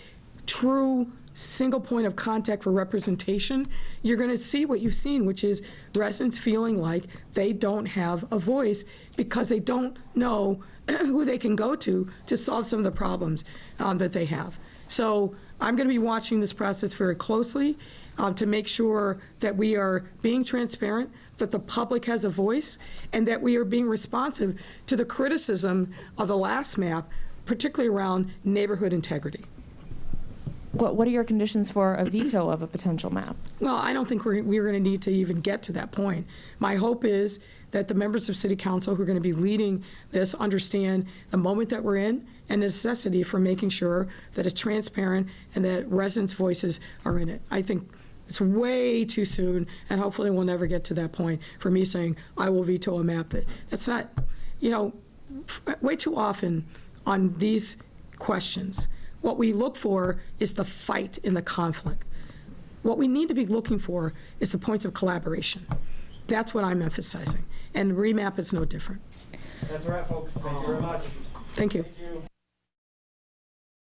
true single point of contact for representation, you're going to see what you've seen, which is residents feeling like they don't have a voice because they don't know who they can go to solve some of the problems that they have. So I'm going to be watching this process very closely to make sure that we are being transparent, that the public has a voice, and that we are being responsive to the criticism of the last map, particularly around neighborhood integrity. What are your conditions for a veto of a potential map? Well, I don't think we're going to need to even get to that point. My hope is that the members of City Council who are going to be leading this understand the moment that we're in and the necessity for making sure that it's transparent and that residents' voices are in it. I think it's way too soon, and hopefully we'll never get to that point for me saying, I will veto a map. That's not, way too often on these questions, what we look for is the fight in the conflict. What we need to be looking for is the points of collaboration. That's what I'm emphasizing. And remap is no different. That's a wrap, folks. Thank you very much. Thank you. Thank you.